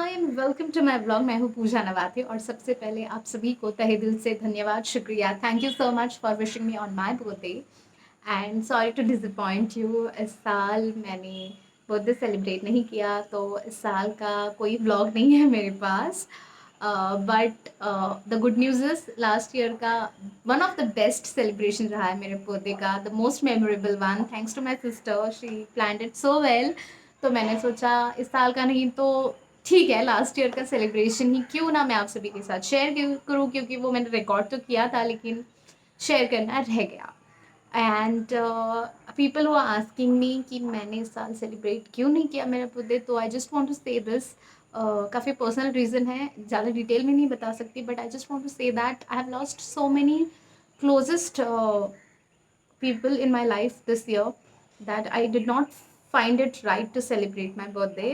Hi and welcome to my blog. मैं हूँ पूजा नवाथे और सबसे पहले आप सभी को तहे दिल से धन्यवाद, शुक्रिया। Thank you so much for wishing me on my birthday and sorry to disappoint you. इस साल मैंने बर्थडे सेलिब्रेट नहीं किया, तो इस साल का कोई व्लॉग नहीं है मेरे पास। But the good news is last year का one of the best celebration रहा है मेरे बर्थडे का, the most memorable one, thanks to my sister. She planned it so well. तो मैंने सोचा इस साल का नहीं तो ठीक है, लास्ट ईयर का सेलिब्रेशन ही क्यों ना मैं आप सभी के साथ शेयर करूँ, क्योंकि वो मैंने रिकॉर्ड तो किया था लेकिन शेयर करना रह गया। एंड पीपल वो आस्किंग मी कि मैंने इस साल सेलिब्रेट क्यों नहीं किया मेरा बर्थडे। तो I just want to say this, काफ़ी पर्सनल रीज़न है, ज़्यादा डिटेल में नहीं बता सकती, but I just want to say that I have lost so many closest people in my life this year that I did not find it right to celebrate my birthday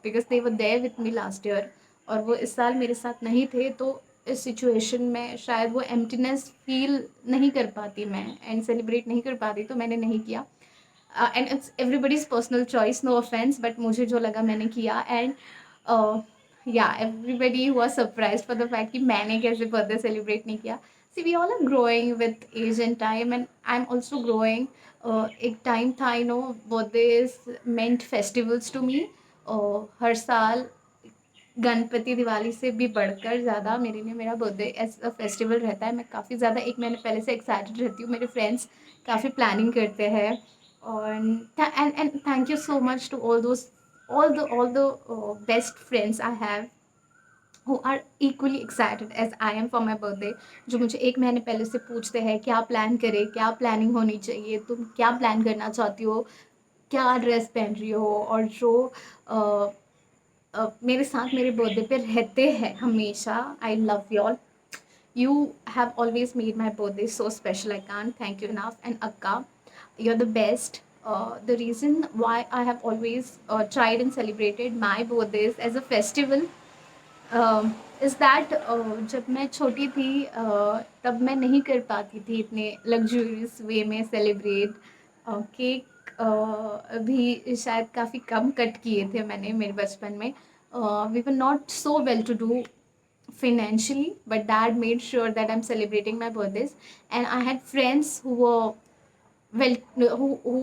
because they were there with me last year और वो इस साल मेरे साथ नहीं थे। तो इस सिचुएशन में शायद वो एम्प्टीनेस फील नहीं कर पाती मैं एंड सेलिब्रेट नहीं कर पाती, तो मैंने नहीं किया। And it's everybody's personal choice, no offence, but मुझे जो लगा मैंने किया। एंड या एवरीबडी हुआ सरप्राइज फॉर द फैक्ट कि मैंने कैसे बर्थडे सेलिब्रेट नहीं किया। See we all are growing with age and time and I am also growing. एक टाइम था, you know, birthday meant festivals to me. हर साल गणपति दिवाली से भी बढ़कर ज़्यादा मेरे लिए मेरा बर्थडे एज अ फेस्टिवल रहता है। मैं काफ़ी ज़्यादा एक महीने पहले से एक्साइटेड रहती हूँ। मेरे फ्रेंड्स काफ़ी प्लानिंग करते हैं और and thank you so much to all the best friends I have who are equally excited as I am for my birthday, जो मुझे एक महीने पहले से पूछते हैं क्या प्लान करें, क्या प्लानिंग होनी चाहिए, तुम क्या प्लान करना चाहती हो, क्या ड्रेस पहन रही हो। और जो मेरे साथ मेरे बर्थडे पे रहते हैं हमेशा, I love you all. You have always made my birthday so special. I can't thank you enough. And Akka, you're the best. The reason why I have always tried and celebrated my birthdays as a festival is that जब मैं छोटी थी तब मैं नहीं कर पाती थी इतने लग्जूरियस वे में सेलिब्रेट। केक भी शायद काफ़ी कम कट किए थे मैंने मेरे बचपन में। We were not so well to do financially, but dad made sure that I'm celebrating my birthdays. And I had friends who were well, who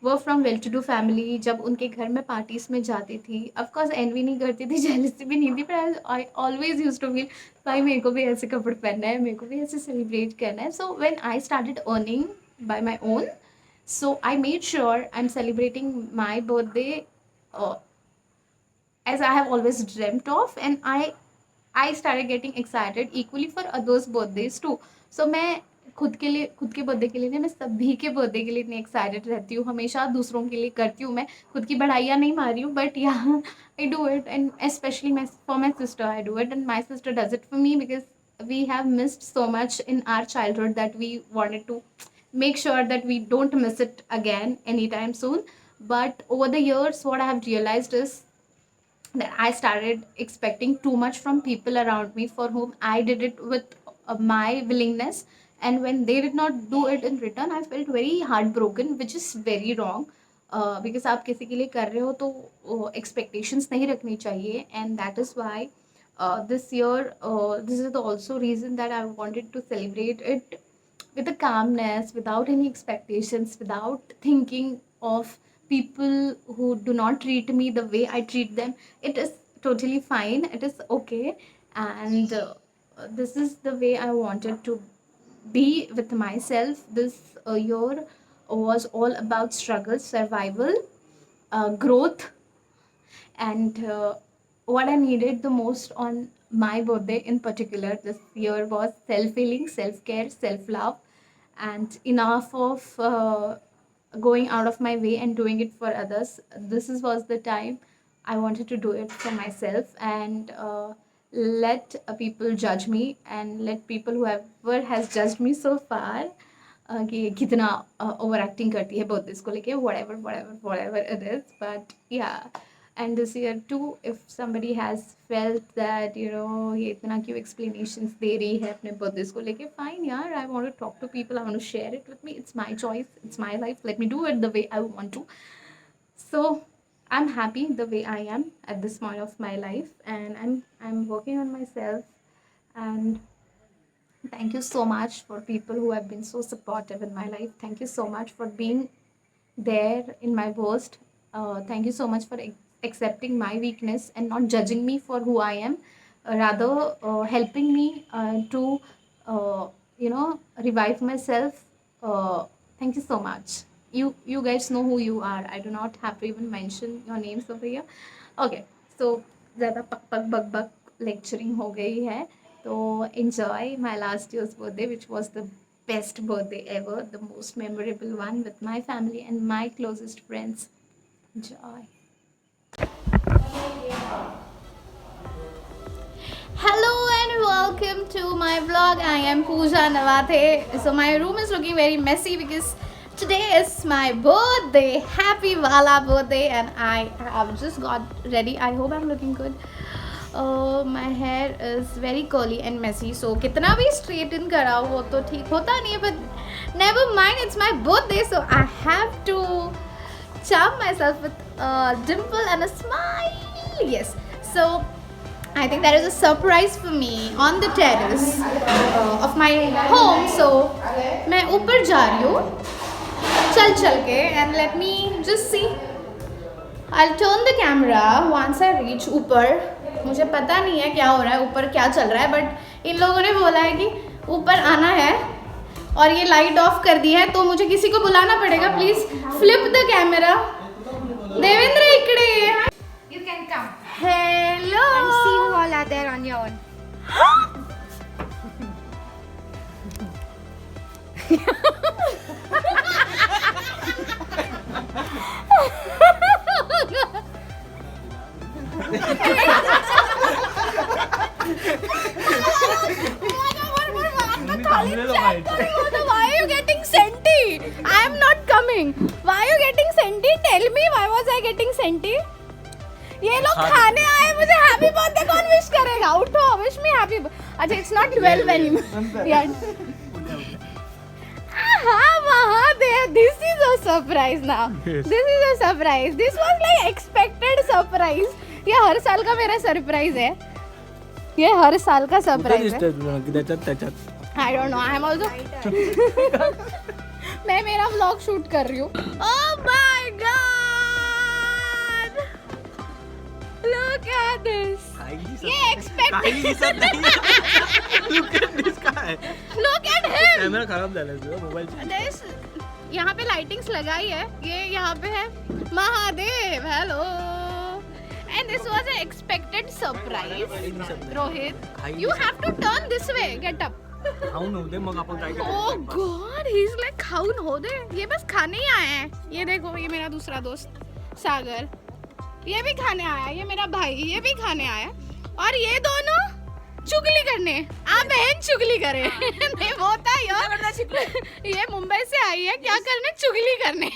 were from well to do family। जब उनके घर में parties में जाती थी, of course N V नहीं करती थी, जेलसी भी नहीं थी, पर I always used to feel भाई मेरे को भी ऐसे कपड़े पहनना है, मेरे को भी ऐसे सेलिब्रेट करना है। So when I started earning bye my own, so I made sure I'm celebrating my birthday as I have always dreamt of, and I started getting excited equally for others' birthdays too. So मैं खुद के लिए, खुद के birthday के लिए नहीं, मैं सभी के बर्थडे के लिए इतनी एक्साइटेड रहती हूँ, हमेशा दूसरों के लिए करती हूँ। मैं खुद की बढ़ाइयाँ नहीं मार रही हूँ, बट या I do it and specially my for my sister I do it and my sister does it for me because we have missed so much in our childhood that we wanted to make sure that we don't miss it again anytime soon. But over the years, what I have realized is that I started expecting too much from people around me for whom I did it with my willingness. And when they did not do it in return, I felt very heartbroken, which is very wrong. Because आप किसी के लिए कर रहे हो तो expectations नहीं रखनी चाहिए, and that is why this year, this is the also reason that I wanted to celebrate it with a calmness, without any expectations, without thinking of people who do not treat me the way I treat them. It is totally fine, it is okay. And this is the way I wanted to be with myself. This year was all about struggle, survival, growth, and what I needed the most on my birthday in particular this year was self healing, self care, self love, and enough of going out of my way and doing it for others. Was the time I wanted to do it for myself, and let people judge me, and let people whoever has judged me so far कि कितना over acting करती है birthdays को लेके, whatever it is. But yeah, and this year too, if somebody has felt that, you know, ये इतना क्यों explanations दे रही है अपने birthdays को लेके, fine यार, I want to talk to people, I want to share it with me, it's my choice, it's my life, let me do it the way I want to. So I'm happy the way I am at this point of my life, and I'm working on myself. And thank you so much for people who have been so supportive in my life. Thank you so much for being there in my worst. Thank you so much for accepting my weakness and not judging me for who I am, rather helping me to revive myself. Thank you so much. You guys know who you are. I do not have to even mention your names over here. Okay, so ज़्यादा पक पक बक बक lecturing हो गई है, तो enjoy my last year's birthday, which was the best birthday ever, the most memorable one with my family and my closest friends. Enjoy. Hello and welcome to my vlog. I am Pooja Nawathe. So my room is looking very messy because today is my birthday. Happy Wala birthday, and I have just got ready. I hope I'm looking good. My hair is very curly and messy, so कितना भी straighten कराओ वो तो ठीक होता नहीं है, but never mind, it's my birthday, so I have to charm myself with a dimple and a smile. Yes, so I think there is a surprise for me on the terrace of my home. So मैं ऊपर जा रही हूँ चल के, and let me just see. I'll turn the camera once I reach ऊपर. मुझे पता नहीं है क्या हो रहा है ऊपर, क्या चल रहा है, बट इन लोगों ने बोला है कि ऊपर आना है और ये लाइट ऑफ कर दी है, तो मुझे किसी को बुलाना पड़ेगा. Please flip the camera. Devendra इकडे. You can come. Hello. I'm seeing you all are there on your own. Why are you getting senti? I am not coming. Why are you getting senti? Tell me, why was I getting senti? ये लोग खाने आए, मुझे happy birthday कौन wish करेगा? उठो, wish me happy. अच्छा, it's not 12 anymore. हाँ, Mahadev, this is a surprise now. This is a surprise. This was like expected surprise. ये हर साल का मेरा सरप्राइज है. ये हर साल का सरप्राइज है. I don't know. I am also. मैं मेरा vlog shoot कर रही हूँ. Oh my God! Look at this. ये expected. Look at this guy. Look at him. Camera खराब झाला है मोबाईल. यहाँ पे लाइटिंग्स लगाई है. ये यहाँ पे है Mahadev. Hello. And this was an expected surprise. Rohit, you have to turn this way. Get up. खाऊन होते मग आपण काय Oh God, he's like खाऊन हो दे. ये बस खाने ही आए हैं. ये देखो, ये मेरा दूसरा दोस्त सागर, ये भी खाने आया. ये मेरा भाई, ये भी खाने आया. और ये दोनों चुगली करने. आप बहन चुगली करे. नहीं वो था यार. ये मुंबई से आई है क्या करने? चुगली करने.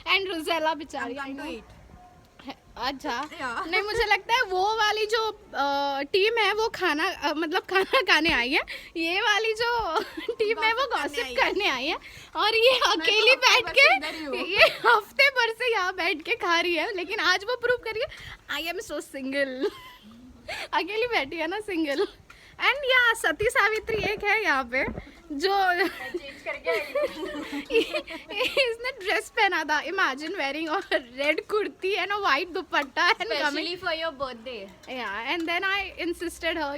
एंड रुजेला बेचारी. अच्छा, नहीं मुझे लगता है वो वाली जो टीम है वो खाना मतलब खाना खाने आई है. ये वाली जो टीम है वो गॉसिप करने आई है. और ये अकेली बैठ के ये हफ्ते भर से यहाँ बैठ के खा रही है, लेकिन आज वो प्रूव कर रही है आई एम सो सिंगल. अकेली बैठी है ना, सिंगल. एंड यहाँ सती सावित्री एक है यहाँ पे जो इसने ड्रेस पहना था. Imagine wearing a red kurti and a white dupatta and Especially for your birthday. yeah, and then I insisted her,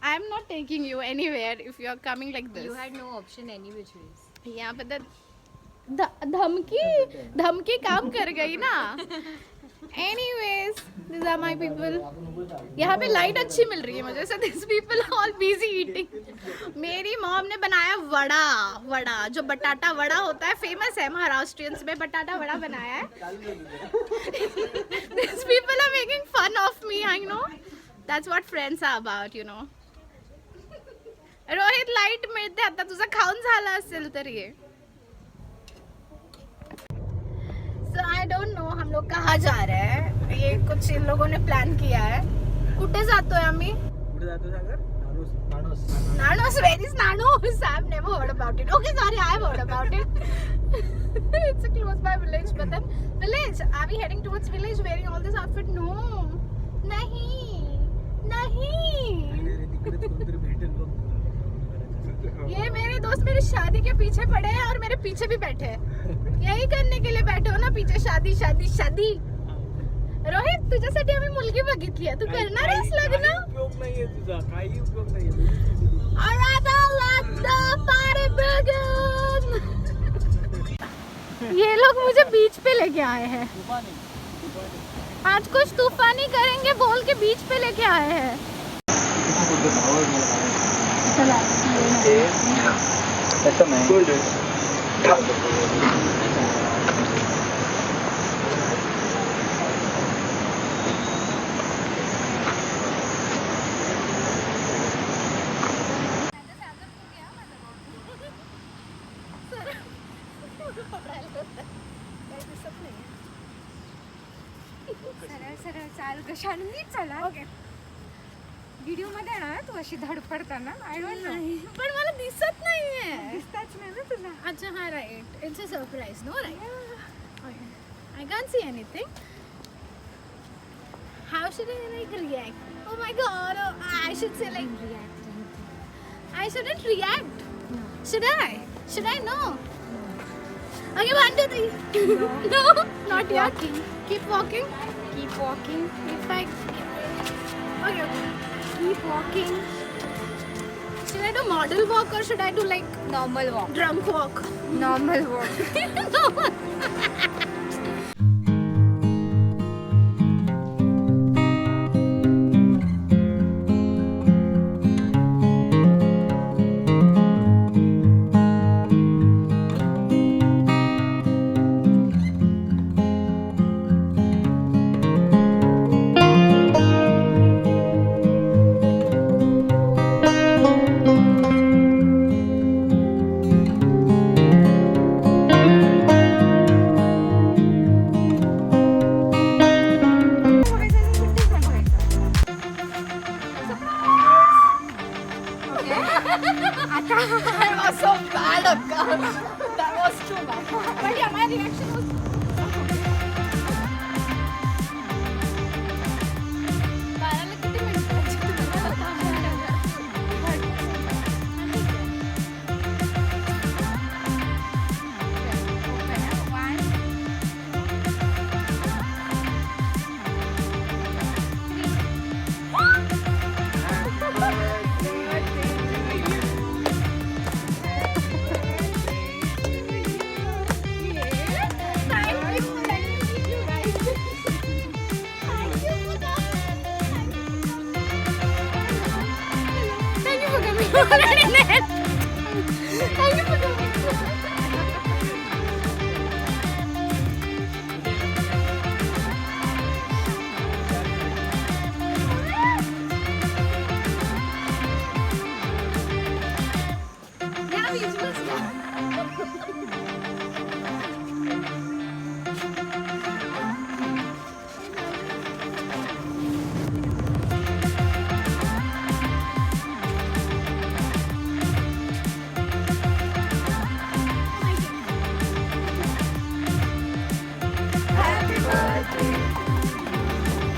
I am not taking you anywhere if you are coming like this. You had no option any which ways. यहाँ पे धमकी काम कर गई ना. Anyways, these are my people. यहाँ पे light अच्छी मिल रही है मुझे. So these people are all busy eating. मेरी मॉम ने बनाया वड़ा जो बटाटा वड़ा होता है, फेमस है महाराष्ट्रियंस में. बटाटा वड़ा बनाया है. These people are making fun of me. I know. That's what friends are about, you know. Rohit light मिळते आता. तुझं खाऊन झालं असेल तर ये. So I don't know हम लोग कहाँ जा रहे हैं. ये कुछ इन लोगों ने प्लान किया है. कुठे जातोय आम्ही? कुठे जातो सागर? नाणोस. Nanos, where is Nanos? I've never heard about it. Okay, sorry, I've heard about it. It's a close by village, but then village. Are we heading towards village wearing all this outfit? No. नहीं. तिकडे कोणतरी भेटेल बघ. ये मेरे दोस्त मेरी शादी के पीछे पड़े हैं और मेरे पीछे भी बैठे हैं. यही करने के लिए बैठे हो ना पीछे. शादी शादी शादी. रोहित तुझ्यासाठी आम्ही मुलगी बघितली आहे. तू करणार आहेस लग्न? काही उपयोग नाहीये तुझा. काही उपयोग नाहीये. Alright, let the party begin. ये लोग मुझे बीच पे लेके आए हैं. आज कुछ तूफानी करेंगे बोल के बीच पे लेके आए हैं. चला ऐसा नहीं. सरळ सरळ चाल कशाने नीट चला. ओके. व्हिडिओ मध्ये ना तू अशी धडपडताना आय डोंट नो. पण मला दिसत नाहीये. दिसताच नाही ना तुला. अच्छा हा right. It's a surprise no right. I can't see anything. How should I like react? Oh my god! Oh, I should say like react. I shouldn't react. Should I? Should I? No. Okay, 1, 2, 3. No, not yet. Walking. Keep walking. Keep walking. If I. Okay. Keep walking. Should I do model walk or should I do like Normal walk. drunk walk? Normal walk. I was so bad, Akka. That was too bad. But yeah, my reaction was. बाराला किती मिनिटाची तुम्हाला थांबायला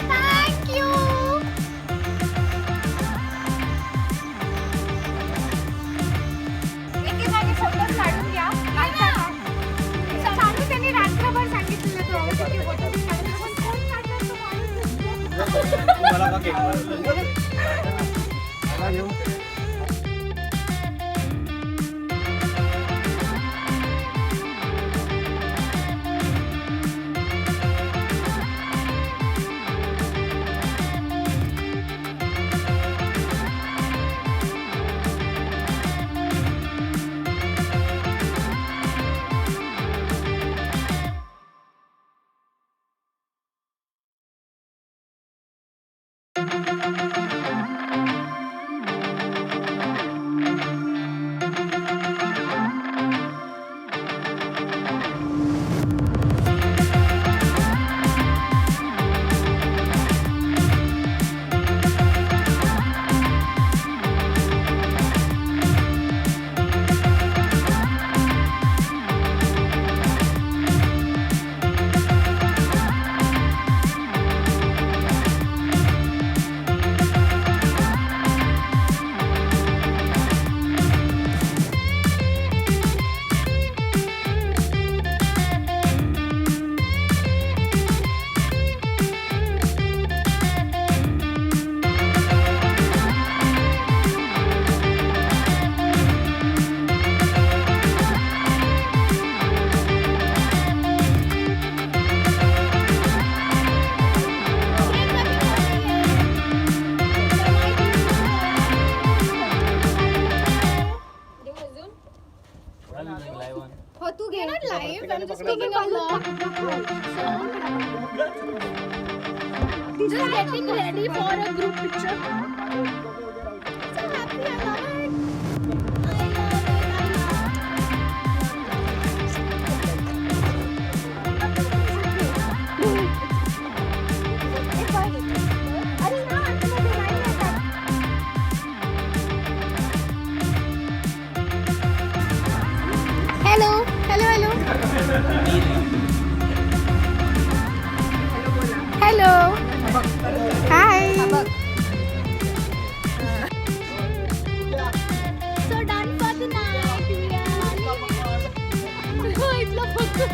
Thank you. एके जागी photo काढून घ्या. चालू त्यांनी रात्रभर सांगितलेलं तो किती फोटो काढले पण कोण काढणार तो माणूस मला का केक मला घेऊ. Just getting ready for a group picture. So happy, I love it. Hello, hello, hello. Hello. Hi. So done for the night. We are leaving. Oh, it's not so good.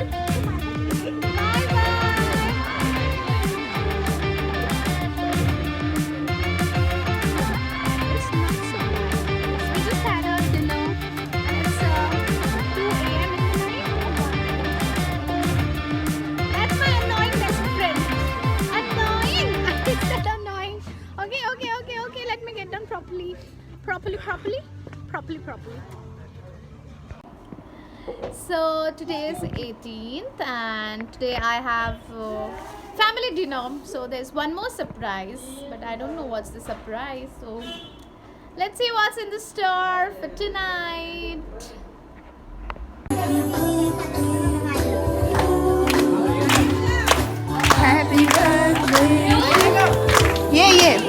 Bye bye. It's not so bad. We just had our dinner and it's 2 a.m. in the night. That's my annoying best friend. Annoying. I said annoying. Okay. Let me get done properly. Properly. So today is 18th and today I have family dinner. So there's one more surprise, but I don't know what's the surprise. So let's see what's in the store for tonight. Happy birthday. Yeah.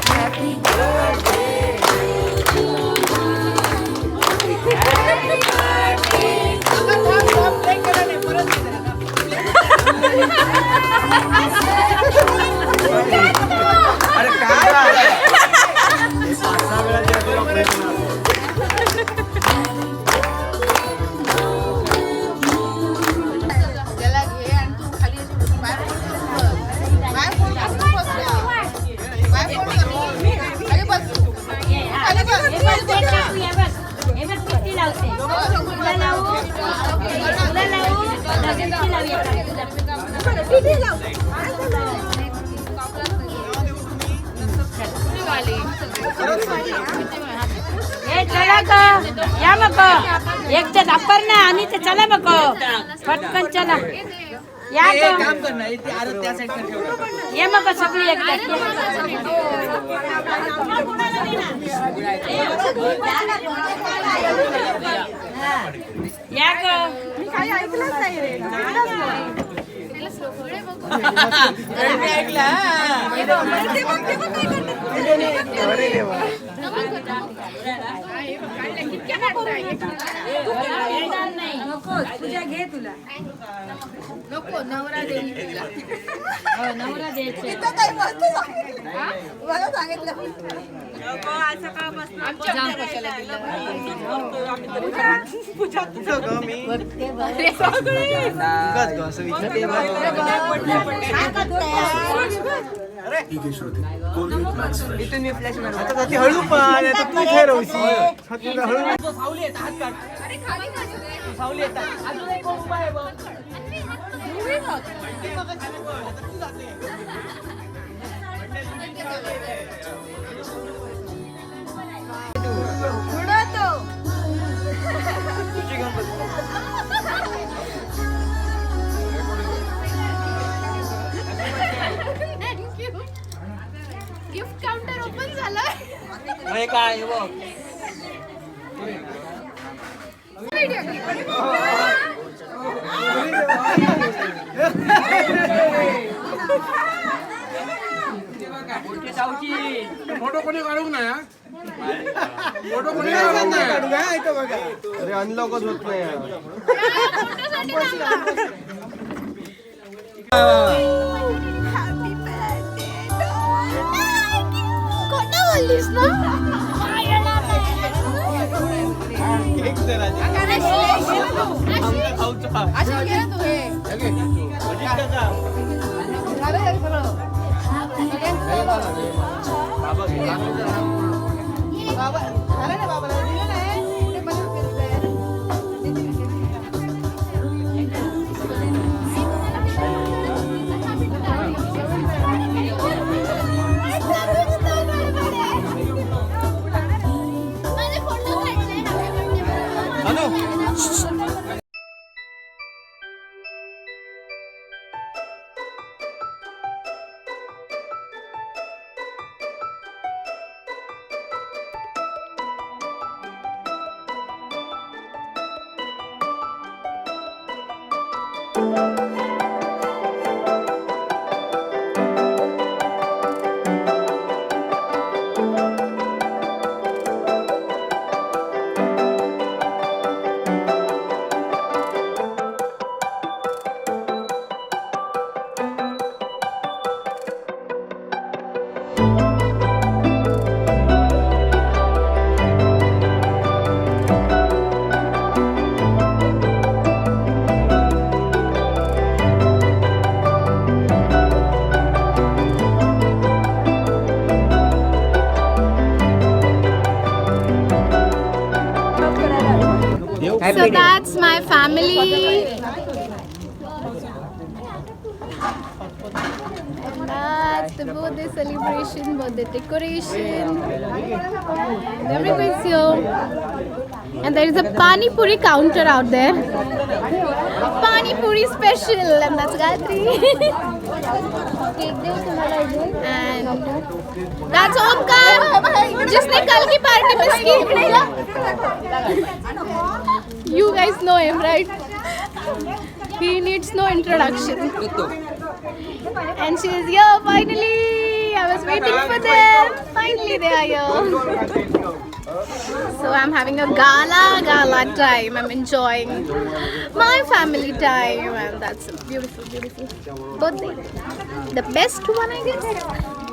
Happy birthday. अरे काय आहे? हे 5-6 वेळा जे तुला प्रयत्न चला ग या मग एकच्या दापर ना आणि ते चला मग पटकन चला या ग ये मग सगळी एकदा या ग मी काही ऐकलंच नाही रे घे तुला नको नवरा देईल तुला नवरा द्यायचे मला सांगितलं हळू पण आता तू ठरवशी हळू सावली येतात हात काढ सावली येतात अजून एक उभा आहे बघ गिफ्ट काउंटर ओपन झालं हे काय बघ फोटो कोणी काढू नाही फोटो कोणी काढू नाही अरे अनलॉकच होत नाही खोटं बोललीस ना So that's my family. And that's the birthday celebration, birthday decoration. And everyone's here. And there is a Pani Puri counter out there. Pani Puri special. And that's Gayatri. And that's Omkar. जिसने कल की party miss की. You guys know him, right? He needs no introduction. And she is here finally. I was waiting for them. Finally they are here. So I'm having a gala time. I'm enjoying my family time, and that's a beautiful birthday. The best one, I guess.